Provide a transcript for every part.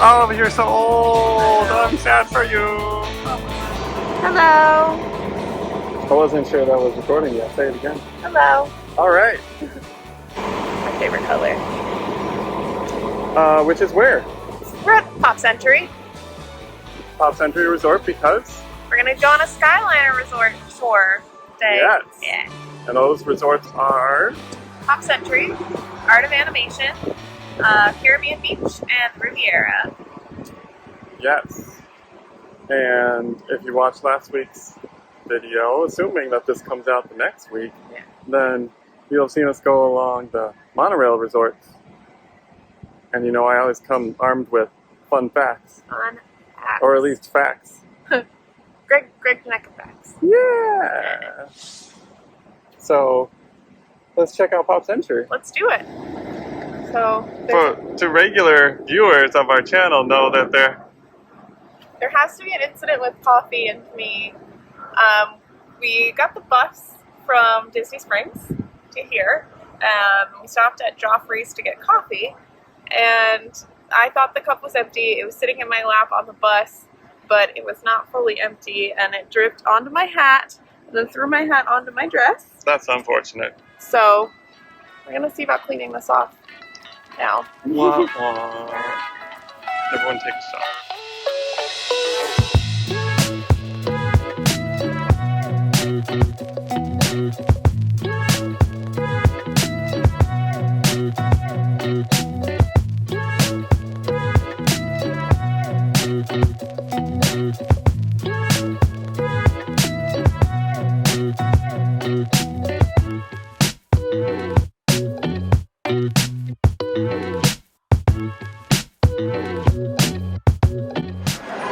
Oh, you're so old. I'm sad for you. Hello. I wasn't sure that was recording yet. Say it again. Hello. All right. My favorite color. Which is where? We're at Pop Century. Pop Century Resort because? We're gonna go on a Skyliner resort tour day. Yes. Yeah. And those resorts are? Pop Century, Art of Animation, Caribbean Beach, and Riviera. Yes. And if you watched last week's video, assuming that this comes out the next week, then you'll have seen us go along the monorail resorts. And you know, I always come armed with fun facts. Fun facts. Or at least facts. Greg Neck facts. Yeah! So, let's check out Pop Century. Let's do it. So, To regular viewers of our channel know that there has to be an incident with coffee and me. We got the bus from Disney Springs to here. We stopped at Joffrey's to get coffee, and I thought the cup was empty. It was sitting in my lap on the bus, but it was not fully empty, and it dripped onto my hat, and then threw my hat onto my dress. That's unfortunate. So, we're gonna see about cleaning this off now. Wah, wah. Everyone take a shot.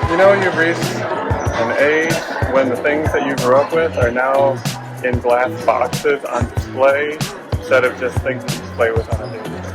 You know, you've reached an age when the things that you grew up with are now in glass boxes on display instead of just things that you play with on a daily basis.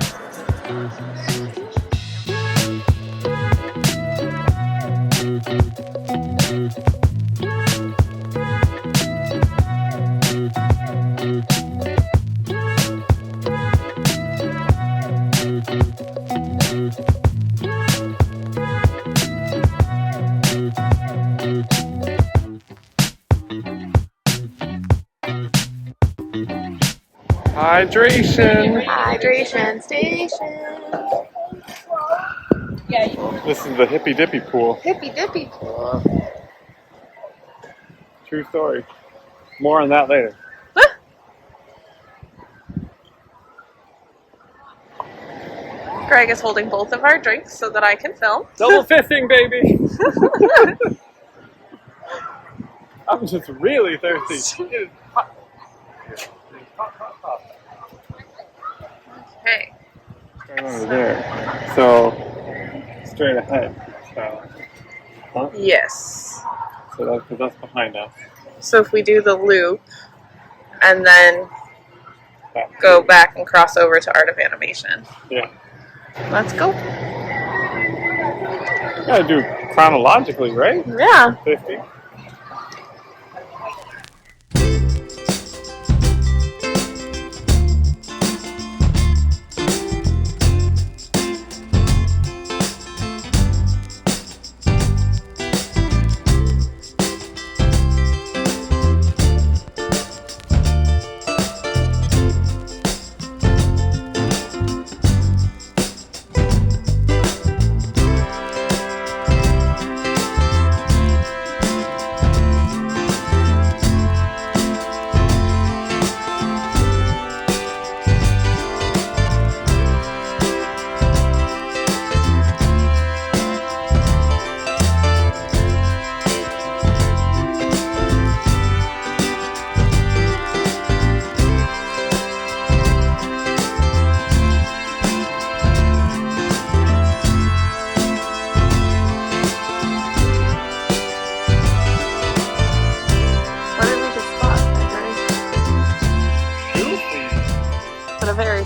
Hydration station. This is the Hippy Dippy pool. Hippy dippy pool. True story. More on that later. Greg is holding both of our drinks so that I can film. Double fisting, baby! I'm just really thirsty. It is hot. Okay. Right over there. So, straight ahead. So, huh? Yes. So that's behind us. So if we do the loop and then go back and cross over to Art of Animation. Yeah. Let's go. Gotta do chronologically, right? Yeah. 50.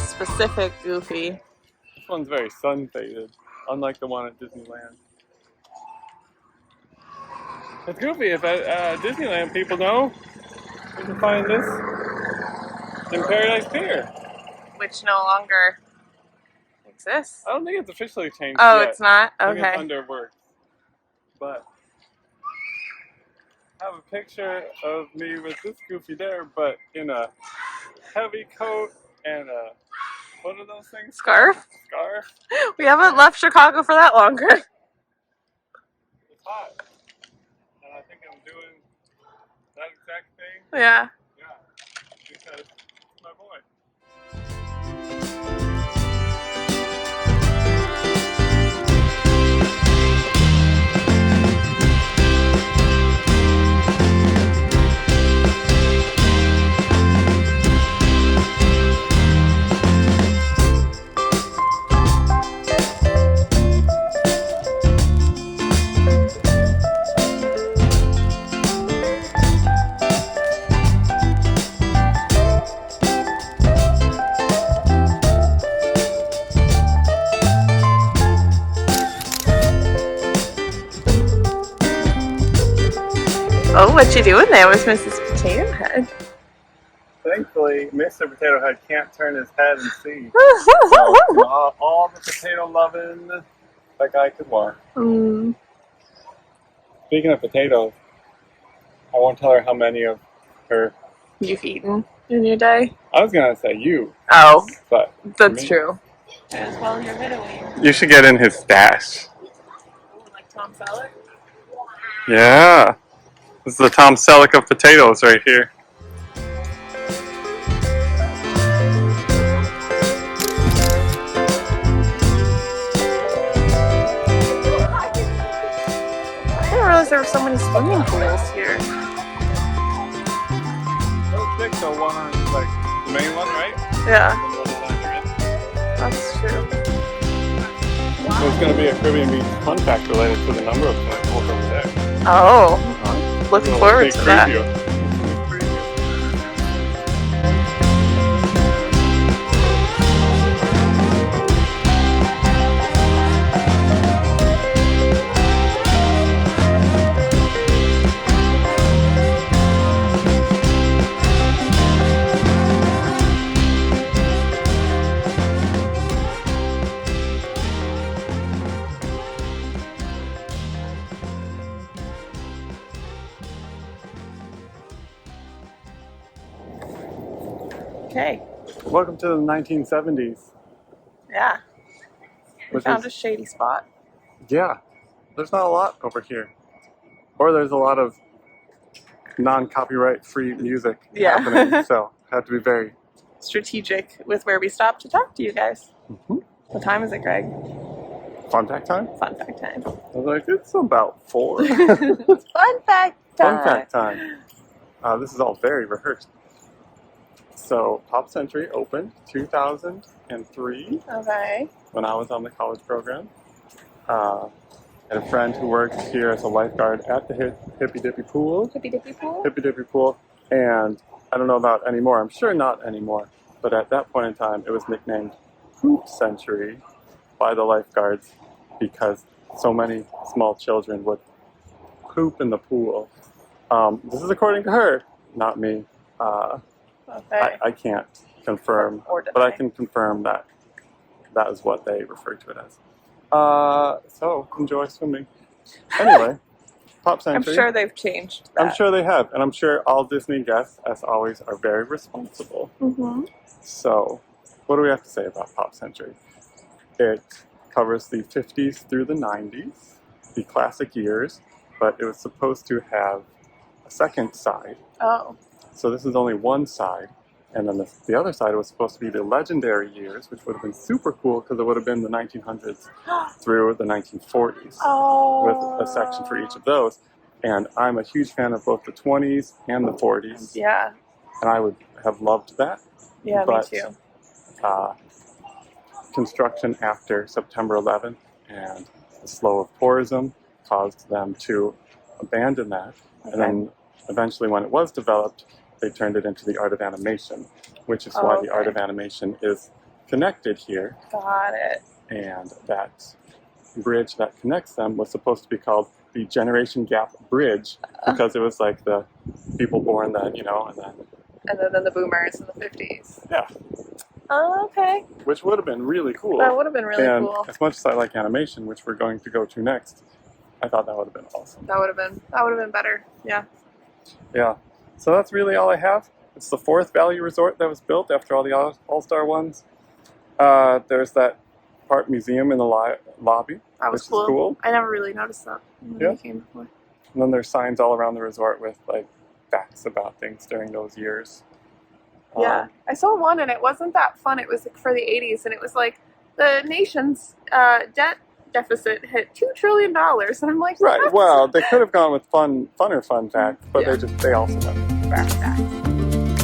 Specific Goofy. This one's very sun faded, unlike the one at Disneyland. It's Goofy. If at Disneyland people know, you can find this in Paradise Pier. Which no longer exists. I don't think it's officially changed Oh, yet. it's not? I think it's Okay. under works. But I have a picture of me with this goofy there, but in a heavy coat and a, what are those things? Scarf? Scarf. We haven't left Chicago for that long, Greg. It's hot. And I think I'm doing that exact thing. Yeah. Yeah. Because it's my boy. Oh, what you doing there with Mrs. Potato Head? Thankfully, Mr. Potato Head can't turn his head and see. So, all the potato loving that guy could want. Speaking of potatoes, I won't tell her how many of her. You've eaten in your day? I was gonna say you. Oh, but that's true. As well as your middleweight. You should get in his stash. Like Tom Selleck? Yeah. This is the Tom Selleck of potatoes right here. I didn't realize there were so many swimming pools here. Those six are one on, like, the main one, right? Yeah, The one that you're in. that's true. There's going to be a Caribbean Beach fun fact related to the number of swimming pools over there. Oh, looking forward to that. Preview. Okay, Welcome to the 1970s. yeah. We Which found is- a shady spot. Yeah, there's not a lot over here. Or there's a lot of non-copyright free music Yeah. happening, so have to be very... Strategic with where we stopped to talk to you guys. Mhm. What time is it, Greg? Fun fact time? Fun fact time. I was like, it's about 4. Fun fact time. Fun fact time. This is all very rehearsed. So, Pop Century opened 2003 Okay. when I was on the college program. I had a friend who worked here as a lifeguard at the Hippy Dippy Pool. Hippy Dippy Pool? Hippy Dippy Pool. And I don't know about anymore. I'm sure not anymore. But at that point in time, it was nicknamed Poop Century by the lifeguards because so many small children would poop in the pool. This is according to her, not me. Okay. I can't confirm, Or but I deny. can confirm that that is what they refer to it as. So enjoy swimming. Anyway, Pop I'm Century. sure they've changed that. I'm sure they have, and I'm sure all Disney guests, as always, are very responsible. Mm-hmm. So, what do we have to say about Pop Century? It covers the 50s through the 90s, the classic years, but it was supposed to have a second side. Oh. So this is only one side, and then the other side was supposed to be the legendary years, which would have been super cool because it would have been the 1900s through the 1940s, Oh. with a section for each of those. And I'm a huge fan of both the 20s and the 40s, Yeah. and I would have loved that. Yeah, But, me too. Construction after September 11th and the slow of tourism caused them to abandon that. Okay. And then eventually when it was developed, they turned it into the art of animation, which is why the art Okay. of animation is connected here. Got it. And that bridge that connects them was supposed to be called the Generation Gap Bridge because it was like the people born then, and then And then the boomers in the 50s. yeah. Oh, okay. which would have been really cool. That would have been really and cool. as much as I like animation, which we're going to go to next, I thought that would have been awesome. That would have been better. Yeah. Yeah. So that's really all I have. It's the 4th value resort that was built after all the All-Star ones. There's that part museum in the lobby, That was which is cool. I never really noticed that when Yeah. we came before. And then there's signs all around the resort with like facts about things during those years. Yeah, I saw one and it wasn't that fun. It was like for the 80s and it was like the nation's debt deficit hit $2 trillion. And I'm like, Right. what? Well, they could have gone with funner fun facts, but Yeah. they also went with facts.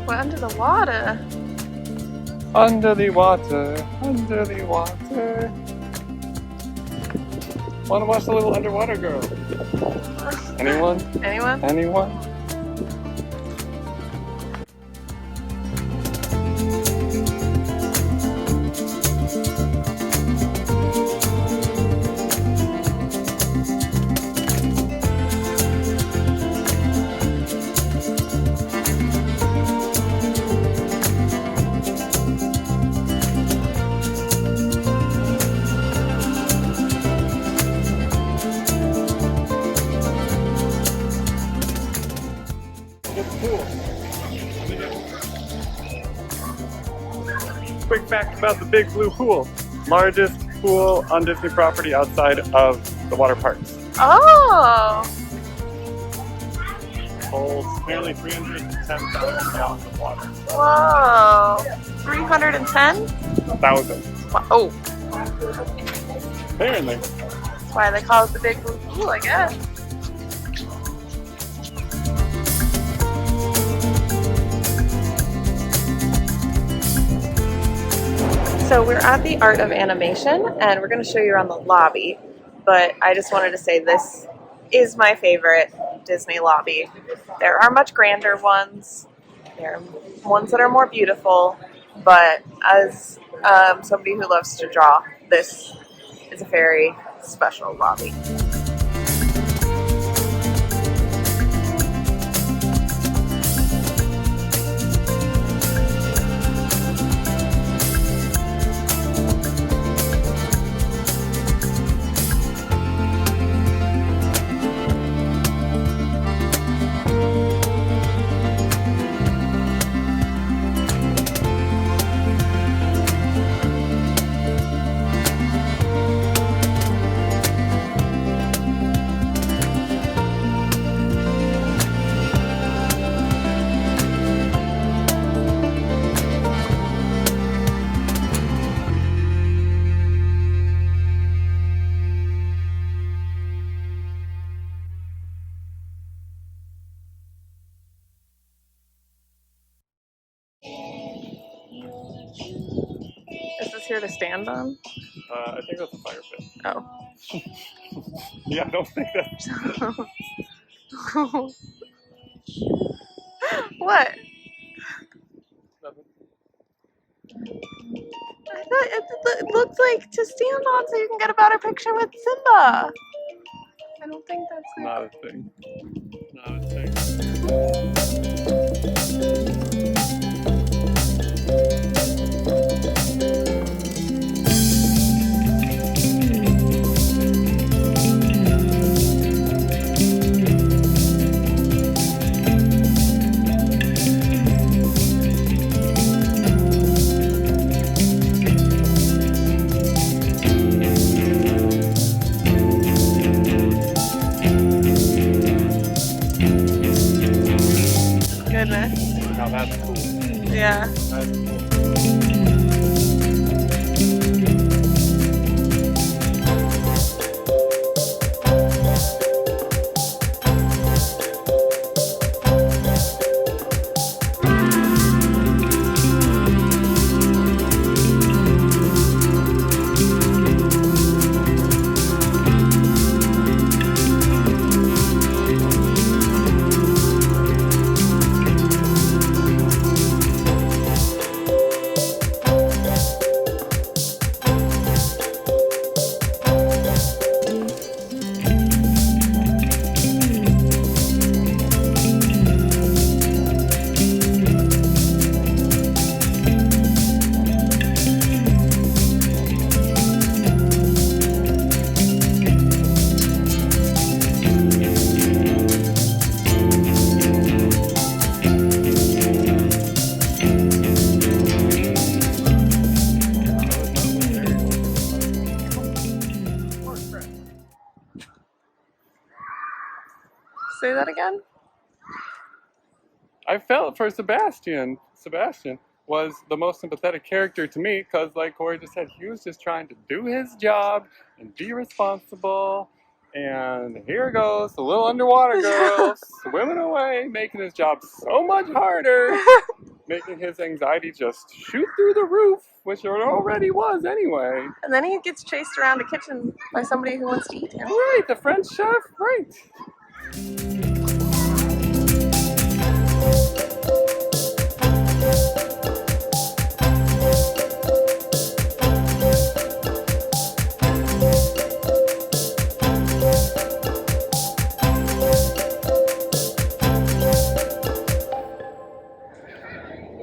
We're under the water. Under the water, under the water. Want to watch the little underwater girl? Anyone? Anyone? Anyone? Quick fact about the Big Blue Pool. Largest pool on Disney property outside of the water parks. Oh! Holds nearly 310,000 gallons of water. Whoa! 310? 1,000. Oh, Apparently. that's why they call it the Big Blue Pool, I guess. So we're at the Art of Animation, and we're going to show you around the lobby. But I just wanted to say this is my favorite Disney lobby. There are much grander ones. There are ones that are more beautiful. But as somebody who loves to draw, this is a very special lobby. Is this here to stand on? I think that's a fire pit. Oh. Yeah, I don't think that's... What? Nothing. I thought it looked like to stand on so you can get a better picture with Simba. I don't think that's it. Not a thing. Not a thing. Goodness. Now that's cool. Yeah. That's cool. that again? I felt for Sebastian. Sebastian was the most sympathetic character to me because, like Corey just said, he was just trying to do his job and be responsible. And here goes the little underwater girl swimming away, making his job so much harder, making his anxiety just shoot through the roof, which it already was anyway. And then he gets chased around the kitchen by somebody who wants to eat him. Right, the French chef, right.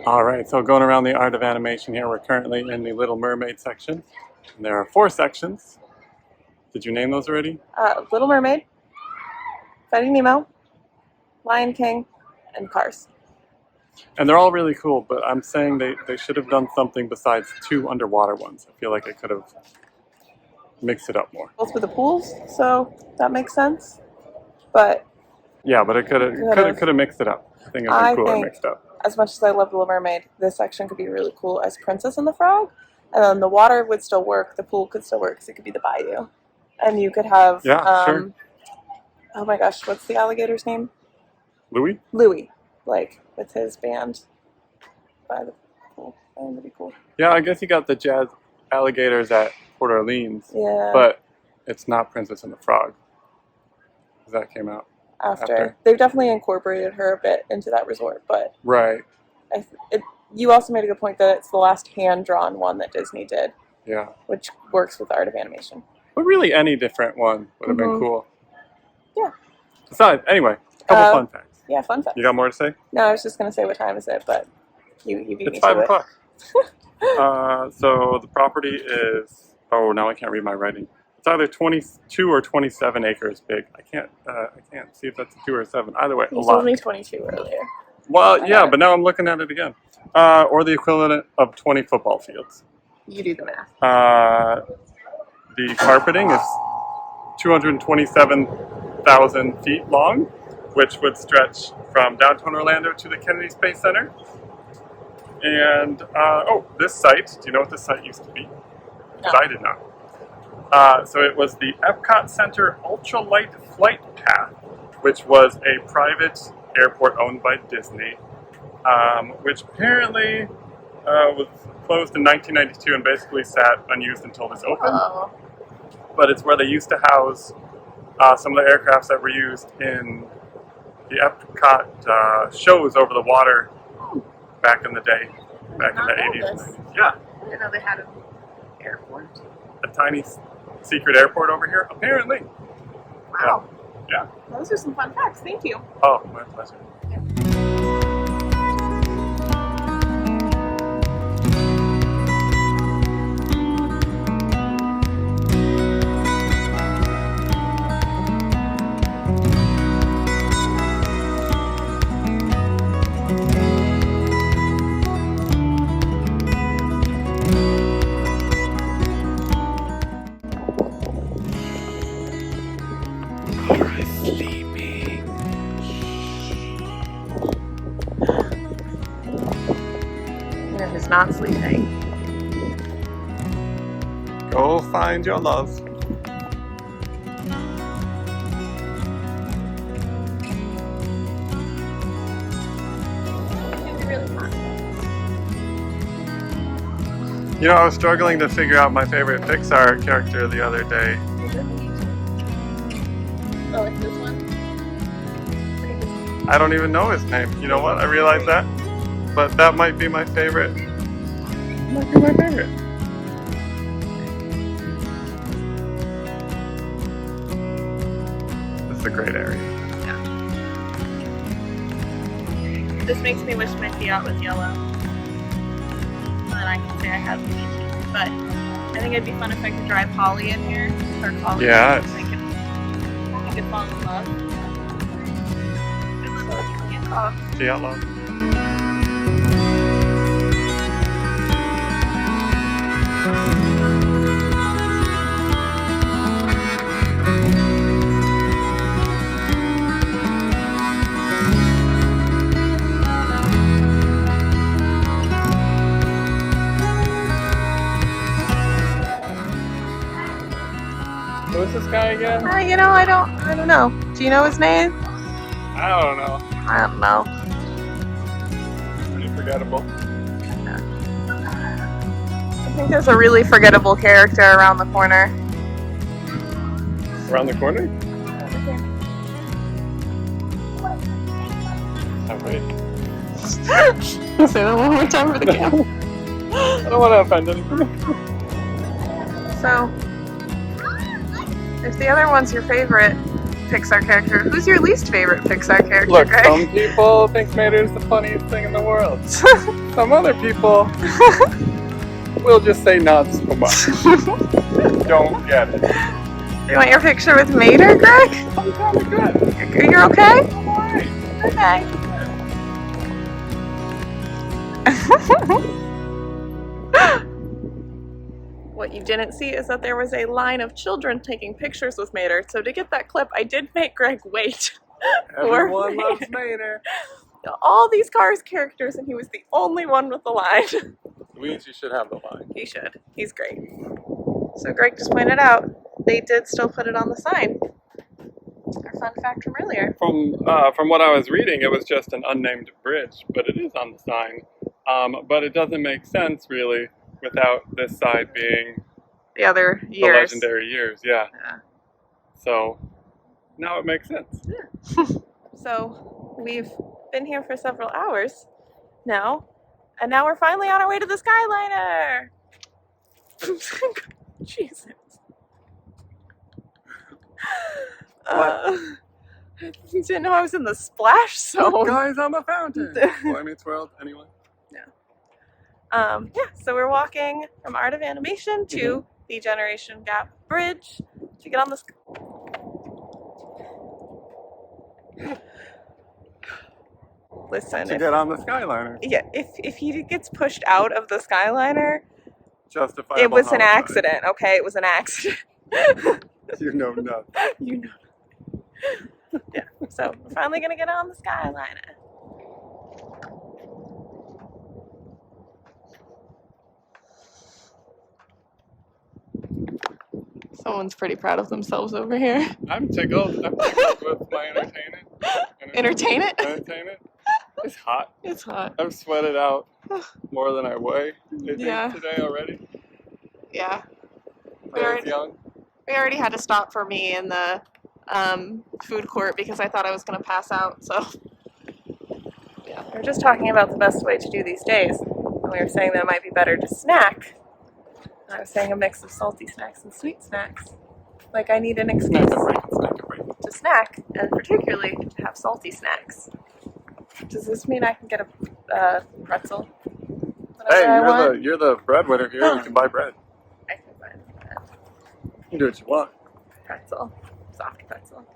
Alright, so going around the art of animation here, we're currently in the Little Mermaid section. And there are 4 sections. Did you name those already? Little Mermaid, Finding Nemo, Lion King, and Cars. And they're all really cool, but I'm saying they should have done something besides 2 underwater ones. I feel like it could have mixed it up more. Both with the pools, so that makes sense. But yeah, but it could have mixed it up. I think it would be cooler mixed up. As much as I love Little Mermaid, this section could be really cool as Princess and the Frog, and then the water would still work. The pool could still work because it could be the bayou, and you could have sure. Oh my gosh, what's the alligator's name? Louis? Louis, like with his band by the pool. That would be cool. Yeah, I guess you got the jazz alligators at Port Orleans. Yeah. But it's not Princess and the Frog. Because that came out after. They've definitely incorporated her a bit into that resort, but right. You also made a good point that it's the last hand-drawn one that Disney did. Yeah. Which works with the art of animation. But really any different one would have been cool. Yeah. Besides, anyway, a couple fun facts. Yeah, fun facts. You got more to say? No, I was just going to say what time is it, but you beat me to it. It's 5 o'clock. So the property is, oh, now I can't read my writing. It's either 22 or 27 acres big. I can't see if that's a 2 or a 7. Either way, you told me 22 earlier. Well, yeah, but now I'm looking at it again. Or the equivalent of 20 football fields. You do the math. The carpeting is 227,000 feet long, which would stretch from downtown Orlando to the Kennedy Space Center. And, this site, do you know what this site used to be? Because I did not. So it was the Epcot Center Ultralight Flight Path, which was a private airport owned by Disney, which apparently was closed in 1992 and basically sat unused until this opened. Oh. But it's where they used to house some of the aircrafts that were used in the Epcot shows over the water back in the day, back in the 80s. Yeah. I didn't know they had an airport. A tiny secret airport over here, apparently. Wow. Yeah. Those are some fun facts. Thank you. Oh, my pleasure. Yeah. Who's not sleeping. Go find your love. You know, I was struggling to figure out my favorite Pixar character the other day. Oh, it's this one? I don't even know his name. You know what? I realized that. But that might be my favorite. Might be my favorite. This is a great area. Yeah. This makes me wish my Fiat was yellow. And then I can say I have peaches. But I think it'd be fun if I could drive Holly in here. Or Holly. Yeah. I could fall in love. So it's get off. Yellow. this guy again? You know, I don't know. Do you know his name? I don't know. I don't know. Pretty forgettable. I think there's a really forgettable character around the corner. Around the corner? Oh, wait. Say that one more time for the camera. I don't want to offend anyone. So, if the other one's your favorite Pixar character, who's your least favorite Pixar character, Look, Greg? some people think Mater's the funniest thing in the world. Some other people will just say not so much. Don't get it. You want your picture with Mater, Greg? I'm kind of good. You're okay? I'm alright. Okay. What you didn't see is that there was a line of children taking pictures with Mater. So to get that clip, I did make Greg wait. Everyone loves Mater. All these Cars characters, and he was the only one with the line. Luigi should have the line. He should. He's great. So Greg just pointed out, they did still put it on the sign. Our fun fact from earlier. From what I was reading, it was just an unnamed bridge, but it is on the sign. But it doesn't make sense, really, without this side being The other the years. legendary years, yeah. So, now it makes sense. Yeah. So, we've been here for several hours now, and now we're finally on our way to the Skyliner! Jesus. I didn't know I was in the splash zone. Guys, I'm a fountain! Boy Meets World, anyone? Yeah, so we're walking from Art of Animation to the Generation Gap Bridge to get on the... Listen, To get on the Skyliner. Yeah, if he gets pushed out of the Skyliner, Justifiable it was an homicide. accident, okay? It was an accident. You know nothing. You know. Yeah, so we're finally gonna get on the Skyliner. Someone's pretty proud of themselves over here. I'm tickled. I'm tickled with my entertainment. Entertainment? Entertainment. It's hot. It's hot. I've sweated out more than I weigh, I think, Yeah. today already. Yeah. When I was young. We already had to stop for me in the food court because I thought I was going to pass out, so. Yeah, we were just talking about the best way to do these days. And we were saying that it might be better to snack. I was saying a mix of salty snacks and sweet snacks. Like I need an excuse to snack, and particularly to have salty snacks. Does this mean I can get a pretzel? Hey, you're the breadwinner here. You can buy bread. I can buy bread. You can do what you want. Pretzel. Soft pretzel.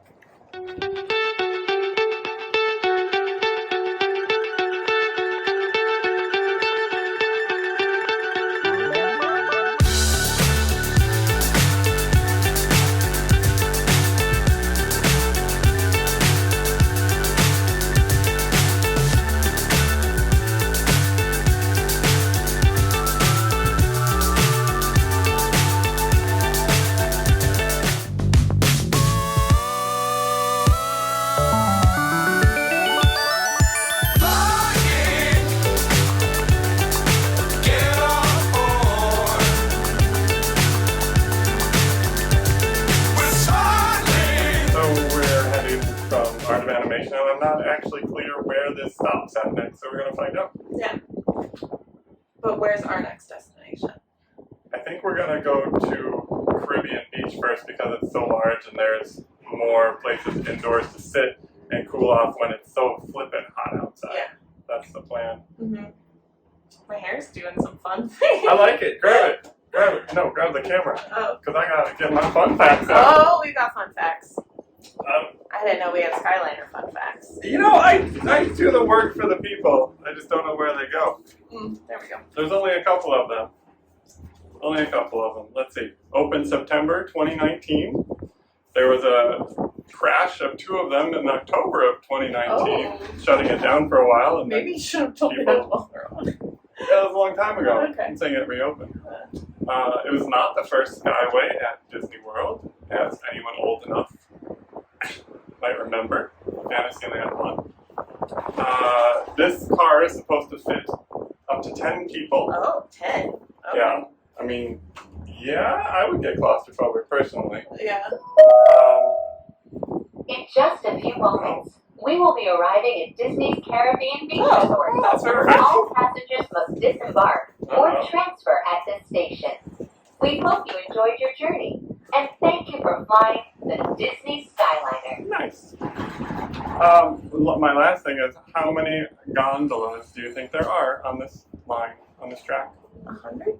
Art of Animation, and I'm not actually clear where this stops at next, so we're going to find out. Yeah. But where's our next destination? I think we're going to go to Caribbean Beach first because it's so large and there's more places indoors to sit and cool off when it's so flippin' hot outside. Yeah. That's the plan. Mm-hmm. My hair's doing some fun things. I like it. Grab it. Grab it. No, grab the camera. Oh. Because I got to get my fun facts out. Oh, we got fun facts. I didn't know we had Skyliner fun facts. You know, I do the work for the people. I just don't know where they go. There we go. There's only a couple of them. Only a couple of them. Let's see. Opened September 2019. There was a crash of two of them in October of 2019, shutting it down for a while. And maybe you should have told me that while we're on. Yeah, that was a long time ago. Okay. I'm saying it reopened. It was not the first Skyway at Disney World. as anyone old enough might remember, Fantasyland 1. This car is supposed to fit up to 10 people. Oh, 10. Okay. Yeah, I mean, yeah, I would get claustrophobic personally. Yeah. In just a few moments, we will be arriving at Disney's Caribbean Beach Resort. That's perfect. All passengers must disembark or transfer at this station. We hope you enjoyed your journey, and thank you for flying the Disney Skyliner. Nice. My last thing is, how many gondolas do you think there are on this line, on this track? 100?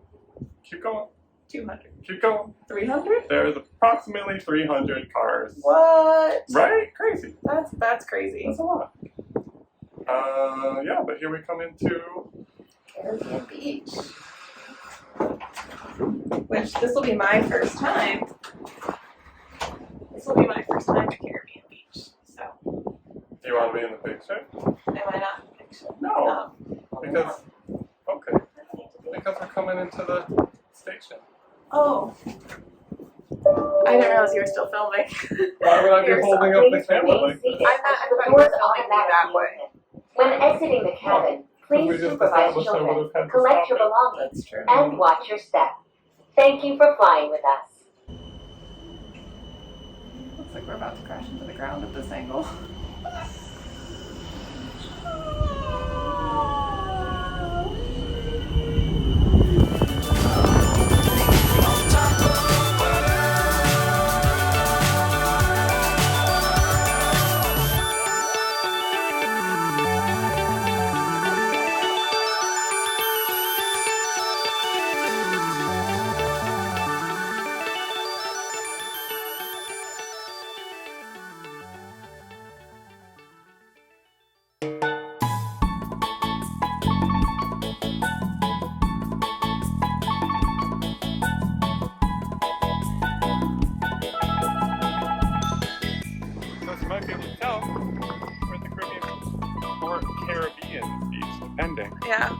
Keep going. 200? Keep going. 300? There's approximately 300 cars. What? Right? Crazy. That's crazy. That's a lot. Yeah, but here we come into Caribbean Beach. Which, this will be my first time. This will be my first time to Caribbean Beach. So, Do you want to be in the picture? am I not in the picture? No. Oh. Because, okay. Because we're coming into the station. Oh. I didn't realize you were still filming. Why would I be You're holding up the camera like this? I thought you were filming me that way. When exiting the cabin, We please just supervise established I would children, have had to collect stop your it. belongings, That's true. and watch your step. Thank you for flying with us. Looks like we're about to crash into the ground at this angle. As you might be able to tell, we're at the Caribbean or Caribbean Beach, depending. Yeah.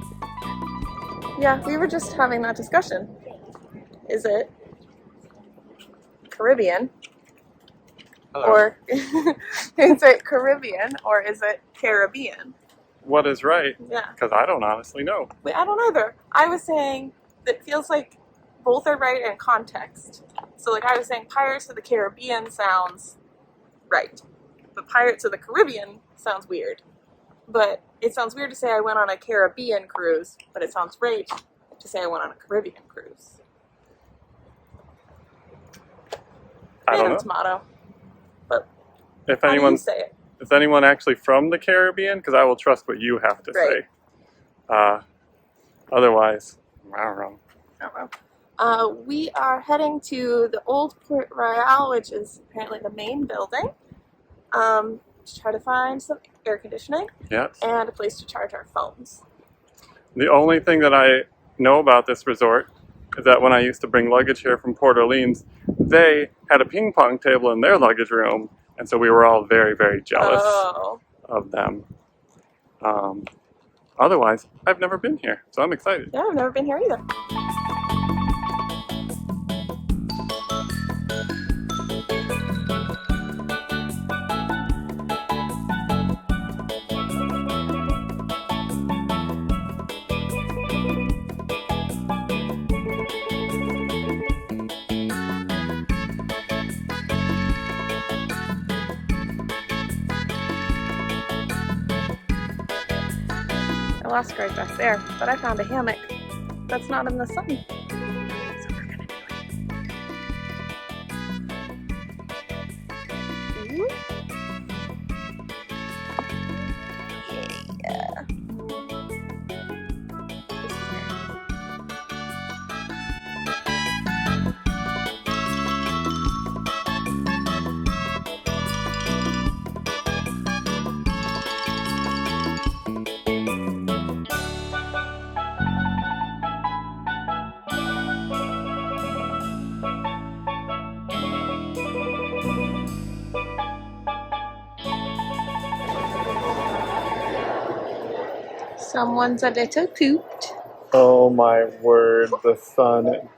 Yeah, we were just having that discussion. Is it Caribbean? Hello. Or is it Caribbean or is it Caribbean? What is right? Yeah. Because I don't honestly know. Wait, I don't either. I was saying that it feels like both are right in context. So like I was saying Pirates of the Caribbean sounds right. But Pirates of the Caribbean sounds weird. But it sounds weird to say I went on a Caribbean cruise, but it sounds right to say I went on a Caribbean cruise. I don't Tomato, know. tomato. But If how do you anyone say it? is anyone actually from the Caribbean, because I will trust what you have to Right. say. Otherwise, I don't know. I don't know. We are heading to the Old Port Royale, which is apparently the main building, to try to find some air conditioning Yes. and a place to charge our phones. The only thing that I know about this resort is that when I used to bring luggage here from Port Orleans, they had a ping pong table in their luggage room, and so we were all very, very jealous Oh, of them. Otherwise, I've never been here, so I'm excited. yeah, I've never been here either. I lost right back there, but I found a hammock that's not in the sun. So we're gonna do it. Ooh. Yeah. Someone's a little pooped. Oh my word, the sun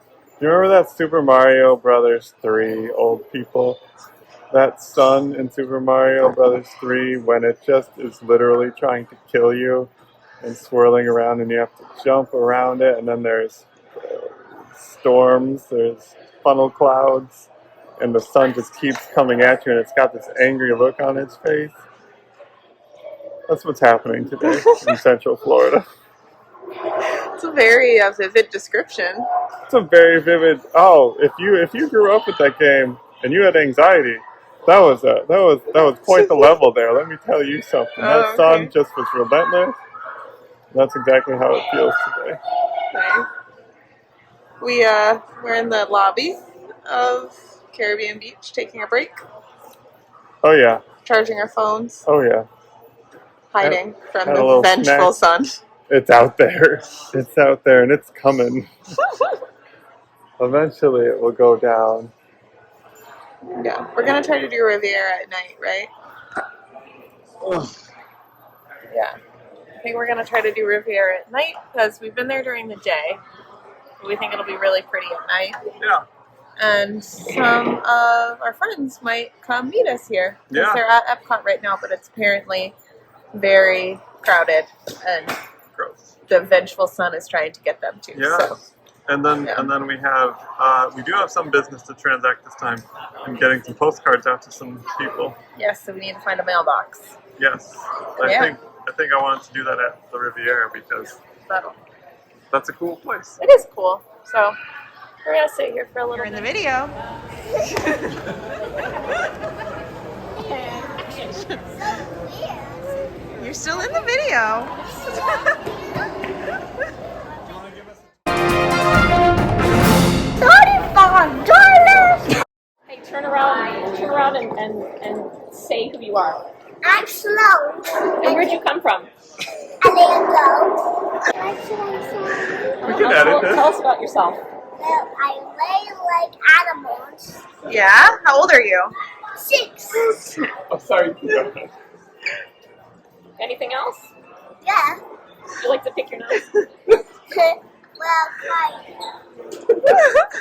You remember that Super Mario Brothers 3 old people? That sun in Super Mario Brothers 3 when it just is literally trying to kill you and swirling around and you have to jump around it, and then there's storms, there's funnel clouds, and the sun just keeps coming at you and it's got this angry look on its face. That's what's happening today in Central Florida. It's a very vivid description. It's a very vivid. Oh, if you grew up with that game and you had anxiety, that was quite the level there. Let me tell you something. That sun just was relentless. That's exactly how it feels today. Okay. We're in the lobby of Caribbean Beach, taking a break. Oh yeah. Charging our phones. Oh yeah. Hiding from the vengeful sun. It's out there. It's out there, and it's coming. Eventually, it will go down. Yeah, we're gonna try to do Riviera at night, right? Ugh. Yeah, I think we're gonna try to do Riviera at night because we've been there during the day. We think it'll be really pretty at night. Yeah. And some of our friends might come meet us here. Because they're at Epcot right now, but it's apparently very crowded, and gross. The vengeful sun is trying to get them too. Yeah. So. And then we have we do have some business to transact this time in getting some postcards out to some people. Yes, so we need to find a mailbox. Yes. I think I wanted to do that at the Riviera because that's a cool place. It is cool. So we're gonna sit here for a little bit. In the video. You're still in the video. Hey, turn around and say who you are. I'm slow. And where'd you come from? Orlando. What should I say? We can edit this. Tell us about yourself. Well, I really like animals. Yeah? How old are you? 6. I'm sorry. Anything else? Yeah. You like to pick your nose? Well, kind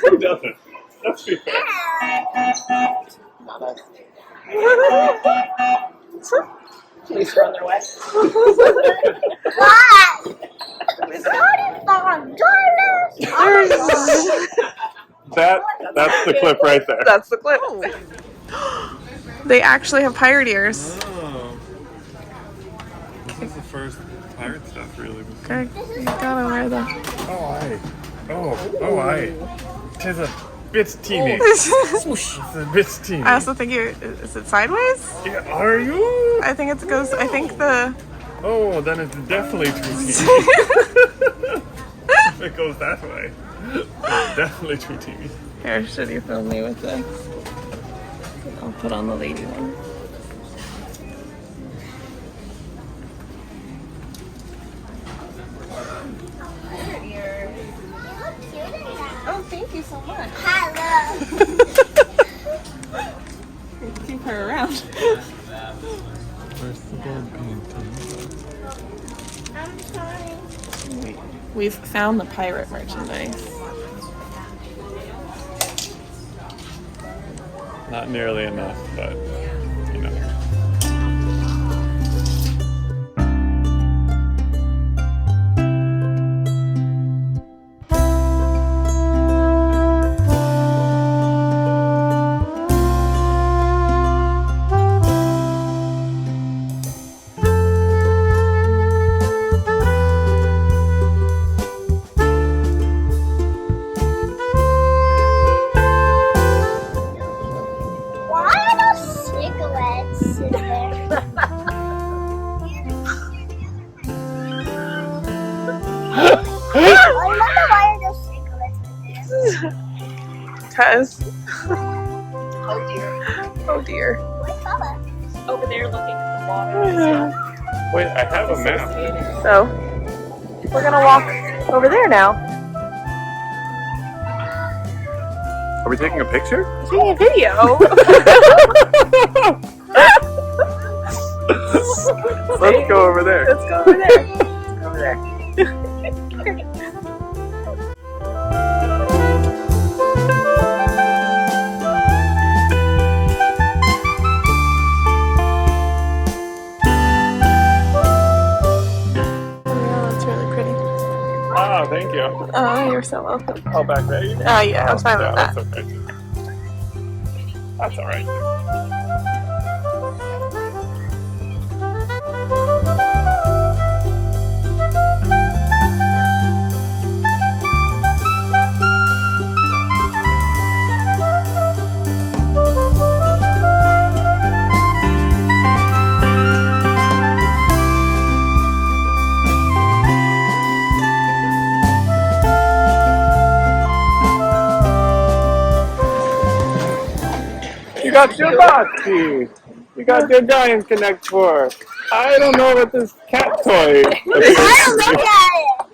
Who doesn't? Let's be fair. Not us. Police are on their way. Why? That's the clip right there. That's the clip. They actually have pirate ears. Oh. This is the first pirate stuff, really. Okay, you gotta wear them. Oh, aye. Tis a bit teeny. It's a bit teeny. I also think is it sideways? Yeah, are you? I think it goes, I think the... Oh, then it's definitely too teeny. If it goes that way, it's definitely too teeny. Here, should you film me with this? I'll put on the lady one. Oh, thank you so much. Hello. Keep her around. Where's the gold painting? I'm sorry. We've found the pirate merchandise. Not nearly enough, but you know. Why are those cigarettes in there? I wonder why are those cigarettes in there? Because... Oh dear. Oh dear. What color? Over there looking at the water. Wait, I have a map. So, we're gonna walk over there now. Are we taking a picture? Taking a video. Let's go over there. Let's go over there. Let's go over there. Oh, thank you. Oh, you're so welcome. Oh, back there. Oh, yeah, I'm fine with that. That's okay. That's all right. You got your boxy. You got your Giant Connect 4. I don't know what this cat toy appears to Look be. at it.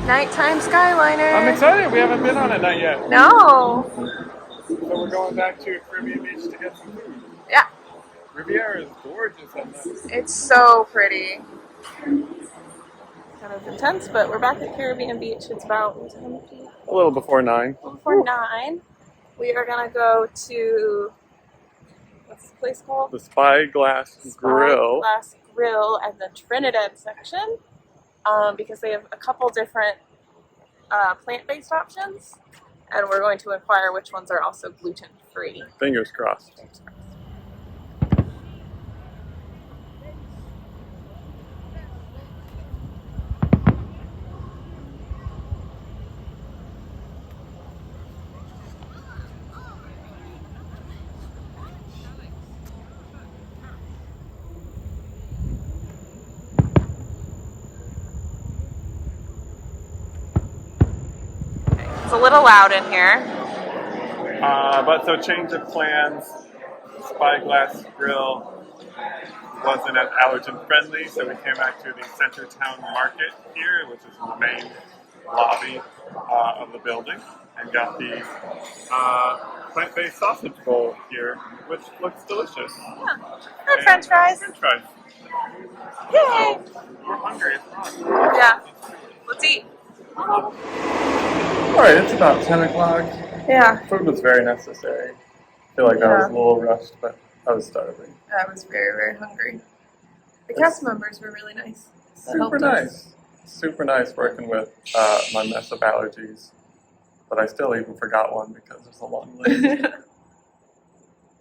Nighttime Skyliner. I'm excited. We haven't been on it not yet. No. So we're going back to Caribbean Beach to get some food. Yeah. Riviera is gorgeous on this. It's so pretty. Kind of intense, but we're back at Caribbean Beach. It's about A little before 9. before 9. We are gonna go to, what's the place called? The Spyglass Grill. Spyglass Grill and the Trinidad section, because they have a couple different plant-based options, and we're going to inquire which ones are also gluten-free. Fingers crossed. It's a little loud in here. But so change of plans. Spyglass Grill wasn't as allergen friendly, so we came back to the Center Town Market here, which is in the main lobby of the building, and got the plant-based sausage bowl here, which looks delicious. Yeah. And French fries. French fries. Yay! We're hungry. Yeah. Let's eat. Alright, it's about 10 o'clock. Yeah. Food was very necessary. I feel like I was a little rushed, but I was starving. I was very, very hungry. The cast members were really nice. That Super helped us. nice. Super nice working with my mess of allergies. But I still even forgot one because there's a long list.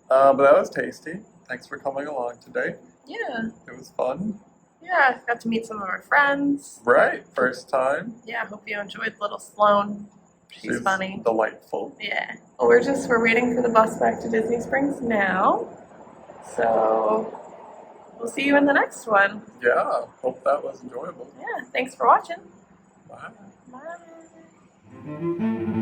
But that was tasty. Thanks for coming along today. Yeah. It was fun. Yeah, got to meet some of our friends. Right, first time. Yeah, hope you enjoyed little Sloan. She's funny. Delightful. Yeah. Well, we're waiting for the bus back to Disney Springs now. So we'll see you in the next one. Yeah, hope that was enjoyable. Yeah, thanks for watching. Bye. Bye.